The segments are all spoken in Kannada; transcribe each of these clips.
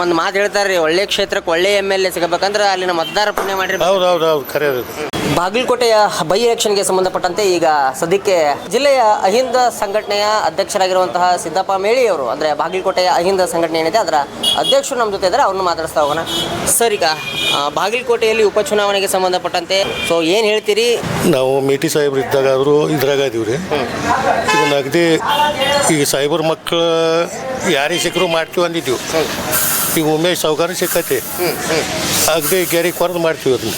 ಒಂದು ಮಾತು ಹೇಳ್ತಾರೆ ರೀ, ಒಳ್ಳೆ ಕ್ಷೇತ್ರಕ್ಕೆ ಒಳ್ಳೆ MLA ಸಿಗಬೇಕಂದ್ರೆ ಅಲ್ಲಿನ ಮತದಾರ ಪುಣ್ಯ ಮಾಡಿರಿ. ಹೌದು ಖರೆ. ಬಾಗಲಕೋಟೆಯ ಬೈ ಎಲೆಕ್ಷನ್ಗೆ ಸಂಬಂಧಪಟ್ಟಂತೆ ಈಗ ಸದ್ಯಕ್ಕೆ ಜಿಲ್ಲೆಯ ಅಹಿಂದ ಸಂಘಟನೆಯ ಅಧ್ಯಕ್ಷರಾಗಿರುವಂತಹ ಸಿದ್ದಪ್ಪ ಮೇಳಿ ಅವರು, ಅಂದರೆ ಬಾಗಲಕೋಟೆಯ ಅಹಿಂದ ಸಂಘಟನೆ ಏನಿದೆ ಅದರ ಅಧ್ಯಕ್ಷರು ನಮ್ಮ ಜೊತೆ ಇದ್ದಾರೆ, ಅವ್ರನ್ನ ಮಾತಾಡಿಸ್ತಾ ಹೋಗೋಣ. ಸರ್, ಈಗ ಬಾಗಲಕೋಟೆಯಲ್ಲಿ ಉಪಚುನಾವಣೆಗೆ ಸಂಬಂಧಪಟ್ಟಂತೆ ಸೊ ಏನು ಹೇಳ್ತೀರಿ? ನಾವು ಮೇಟಿ ಸಾಹೇಬ್ರು ಇದ್ದಾಗ ಆದರೂ ಇದ್ರಾಗ ಇದೀವಿ ರೀ. ಇದನ್ನ ಅಗದಿ ಈಗ ಸಾಹೇಬ್ರ ಮಕ್ಕಳು ಯಾರಿಗೆ ಸಿಕ್ಕರು ಮಾಡ್ತೀವಿ ಅಂದಿದ್ದೀವಿ. ಈಗ ಉಮೇಶ್ ಸಾವ್ಕಾರ ಸಿಕ್ಕತಿ ಅಗದಿ ಗ್ಯಾರಿಗೆ ಕೊರದು ಮಾಡ್ತೀವಿ ಅದನ್ನ.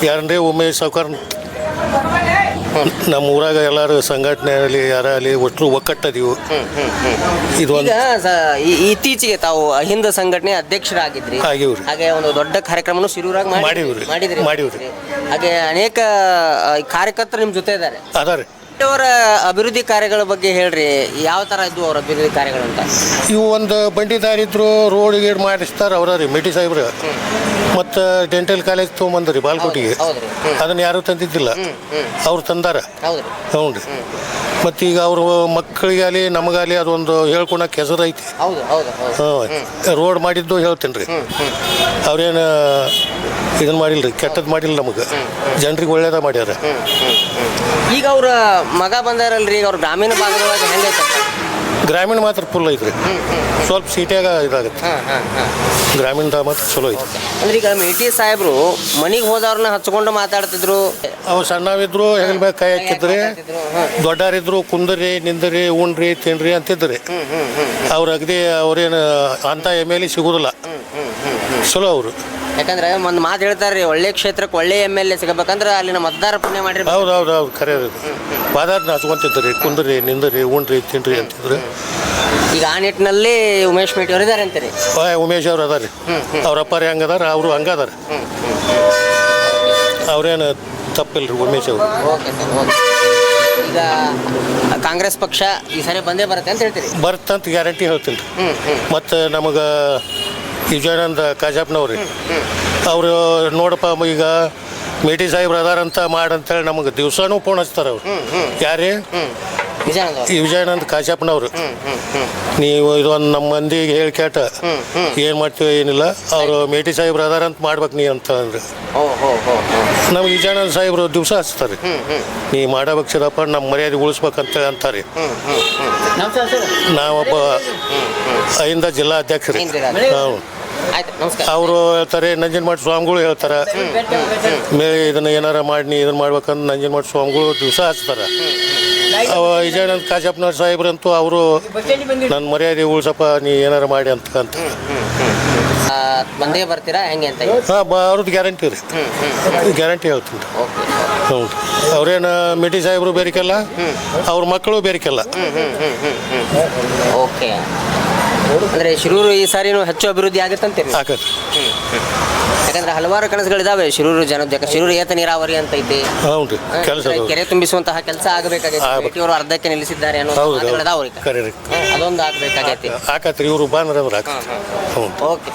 ಯಾರಂದ್ರೆ ಉಮೇಶ್ ಸಾವ್ಕಾರ ನಮ್ಮ ಊರಾಗ ಎಲ್ಲರೂ ಸಂಘಟನೆ ಆಗಲಿ ಯಾರಾಗಲಿ ಒಟ್ಟು ಒಕ್ಕಟ್ಟದೀವು. ಇದೊಂದು ಇತ್ತೀಚೆಗೆ ತಾವು ಅಹಿಂದ ಸಂಘಟನೆ ಅಧ್ಯಕ್ಷರಾಗಿದ್ರಿ, ಹಾಗೆ ಒಂದು ದೊಡ್ಡ ಕಾರ್ಯಕ್ರಮ ಶಿರೂರಾಗ ಮಾಡಿದ್ರಿ. ಹಾಗೆ ಅನೇಕ ಕಾರ್ಯಕರ್ತರು ನಿಮ್ಮ ಜೊತೆ ಇದ್ದಾರೆ. ಅವರ ಅಭಿವೃದ್ಧಿ ಕಾರ್ಯಗಳ ಬಗ್ಗೆ ಹೇಳ್ರಿ, ಯಾವ ತರ ಇದ್ವು ಅವ್ರ ಅಭಿವೃದ್ಧಿ ಕಾರ್ಯಗಳು ಅಂತ? ಇವು ಒಂದು ಬಂಡಿ ದಾರಿ ಇದ್ರು, ರೋಡ್ ಗೀಡ್ ಮಾಡಿಸ್ತಾರ ಅವ್ರ ರೀ ಮೇಟಿ ಸಾಹೇಬ್ರ. ಮತ್ತು ಡೆಂಟಲ್ ಕಾಲೇಜ್ ತೊಗೊಂಬಂದ್ರಿ ಬಾಲ್ಕೋಟಿಗೆ, ಅದನ್ನ ಯಾರು ತಂದಿದ್ದಿಲ್ಲ, ಅವ್ರು ತಂದಾರ. ಹ್ಞೂ ರೀ. ಮತ್ತು ಈಗ ಅವ್ರ ಮಕ್ಕಳಿಗಾಗಲಿ ನಮಗಾಗಲಿ ಅದೊಂದು ಹೇಳ್ಕೊಳಕ್ಕೆ ಹೆಸರು ಐತಿ. ರೋಡ್ ಮಾಡಿದ್ದು ಹೇಳ್ತೇನೆ ರೀ. ಅವ್ರೇನು ಇದನ್ನ ಮಾಡಿಲ್ರಿ, ಕೆಟ್ಟದ್ದು ಮಾಡಿಲ್ಲ, ನಮಗೆ ಜನರಿಗೆ ಒಳ್ಳೇದ ಮಾಡ್ಯಾರ. ಈಗ ಅವ್ರ ಮಗ ಬಂದಾರಲ್ರಿ, ಈಗ ಅವ್ರ ಗ್ರಾಮೀಣ ಭಾಗದೊಳಗೆ ಹೆಂಗೈತೆ? ಗ್ರಾಮೀಣ ಮಾತ್ರ ಫುಲ್ ಐತ್ರಿ, ಸ್ವಲ್ಪ ಸೀಟ್ಯಾಗ ಇದಾಗುತ್ತೆ. ಗ್ರಾಮೀಣದ ಮಾತ್ರ ಚಲೋ ಐತಿ. ಅಂದ್ರೆ ಈಗ ಮೇಟಿ ಸಾಹೇಬ್ರು ಮನೆಗೆ ಹೋದವ್ರನ್ನ ಹಚ್ಕೊಂಡು ಮಾತಾಡ್ತಿದ್ರು. ಅವು ಸಣ್ಣವಿದ್ರು ಹೆಗಲ್ ಮ್ಯಾಗ ಕೈ ಹಾಕಿದ್ರಿ, ದೊಡ್ಡರಿದ್ರು ಕುಂದ್ರಿ ನಿಂದ್ರಿ ಉಣ್ರಿ ತಿನ್ರಿ ಅಂತಿದ್ರಿ. ಅವ್ರ ಅಗದಿ ಅವ್ರೇನು ಅಂತ MLA ಸಿಗುದಿಲ್ಲ, ಚಲೋ ಅವರು. ಯಾಕಂದ್ರೆ ಒಂದು ಮಾತು ಹೇಳ್ತಾರೆ, ಒಳ್ಳೆ ಕ್ಷೇತ್ರಕ್ಕೆ ಒಳ್ಳೆ MLA ಸಿಗಬೇಕಂದ್ರೆ ಅಲ್ಲಿನ ಮತದಾರ ಪುಣ್ಯ ಮಾಡಿರಿ. ಹೌದು ಖರೆ. ಪಾದಾರ್ನ ಹಚ್ಕೊಂತಿದ್ರಿ, ಕುಂದ್ರಿ ನಿಂದ್ರಿ ಉಣ್ರಿ ತಿನ್ರಿ ಅಂತಿದ್ರು. ಈಗ ಆ ನಿಟ್ಟಿನಲ್ಲಿ ಉಮೇಶ್ ಮೇಟಿ ಅವರು ಇದಾರೆ ಅಂತೀರಿ? ಉಮೇಶ್ ಅವ್ರು ಅದಾರಿ, ಅವ್ರ ಅಪ್ಪಾರಿ ಹಂಗದಾರ, ಅವರು ಹಂಗದಾರ. ಅವ್ರೇನು ತಪ್ಪಿಲ್ರಿ ಉಮೇಶ್ ಅವರು. Okay sir. ಈಗ ಕಾಂಗ್ರೆಸ್ ಪಕ್ಷ ಈ ಸರಿ ಬಂದೇ ಬರುತ್ತೆ ಅಂತ ಹೇಳ್ತೀರಿ? ಬರ್ತಂತ ಗ್ಯಾರಂಟಿ ಹೇಳ್ತೀನಿ. ಮತ್ತು ನಮಗೆ ವಿಜಯಾನಂದ ಕಾಜಾಪ್ನವ್ರಿ ಅವರು ನೋಡಪ್ಪ, ಈಗ ಮೇಟಿ ಸಾಹೇಬ್ರು ಅದಾರಂತ ಮಾಡಂತೇಳಿ ನಮಗೆ ದಿವಸನೂ ಫೋನ್ ಹಚ್ತಾರೆ ಅವ್ರು. ಯಾರೇ ವಿಜಯಾನಂದ ಕಾಜಾಪ್ನವ್ರು. ನೀವು ಇದೊಂದು ನಮ್ಮ ಮಂದಿಗೆ ಹೇಳಿ ಕೇಟ ಏನು ಮಾಡ್ತೀವಿ ಏನಿಲ್ಲ, ಅವರು ಮೇಟಿ ಸಾಹೇಬ್ರು ಅದಾರಂತ ಮಾಡ್ಬೇಕು ನೀ ಅಂತ ಅಂದ್ರೆ ನಮ್ಗೆ ವಿಜಯಾನಂದ ಸಾಹೇಬ್ರು ದಿವಸ ಹಚ್ತಾರೆ, ನೀ ಮಾಡಬೇಕು ಸಿದಪ್ಪ, ನಮ್ಮ ಮರ್ಯಾದೆ ಉಳಿಸ್ಬೇಕಂತ ಅಂತಾರೆ. ನಾವೊಬ್ಬ ಅಹಿಂದ ಜಿಲ್ಲಾ ಅಧ್ಯಕ್ಷರು. ಅವರು ಹೇಳ್ತಾರೆ, ನಂಜನಮಠ ಸ್ವಾಮಿಗಳು ಹೇಳ್ತಾರೆ, ಇದನ್ನ ಏನಾರ ಮಾಡಿ ಇದನ್ನ ಮಾಡ್ಬೇಕಂತ ನಂಜನಮಠ ಸ್ವಾಮಿಗಳು ದಿವಸ ಹಚ್ತಾರೆ. ವಿಜಯಾನಂದ ಕಾಜಪ್ಪನವ್ರ ಸಾಹೇಬ್ರಂತೂ ಅವರು ನನ್ನ ಮರ್ಯಾದೆ ಉಳಿಸಪ್ಪ ನೀ ಏನಾರ ಮಾಡಿ ಅಂತ ಬಂದೇ ಬರ್ತೀರಾ ಹೆಂಗೆ ಅಂತ? ಅವ್ರದ್ದು ಗ್ಯಾರಂಟಿ ರೀ, ಗ್ಯಾರಂಟಿ ಹೇಳ್ತೀನಿ. ಹ್ಞೂ, ಅವ್ರೇನು ಮೇಟಿ ಸಾಹೇಬ್ರು ಬೇರಿಕಲ್ಲ, ಅವ್ರ ಮಕ್ಕಳು ಬೇರಿಕಲ್ಲ. ಓಕೆ. ಅಂದರೆ ಶಿರೂರು ಈ ಸಾರಿನೂ ಹೆಚ್ಚು ಅಭಿವೃದ್ಧಿ ಆಗುತ್ತಂತೀರಿ? ಆಗತ್ತೆ. ಯಾಕಂದ್ರೆ ಹಲವಾರು ಕನಸುಗಳಿದಾವೆ ಶಿರೂರು ಜನೋದ್ಯಕ. ಶಿರೂರು ಏತ ನೀರಾವರಿ ಅಂತ ಐತಿ, ಕೆಲಸ ಕೆರೆ ತುಂಬಿಸುವಂತಹ ಕೆಲಸ ಆಗಬೇಕಾಗೈತಿ. ಅವರು ಅರ್ಧಕ್ಕೆ ನಿಲ್ಲಿಸಿದ್ದಾರೆ ಅನ್ನೋ ಅದೊಂದು ಆಗಬೇಕಾಗೈತಿ. ಆಕತ್ರಿ, ಇವರು ಬಾಂದ್ರ. ಓಕೆ.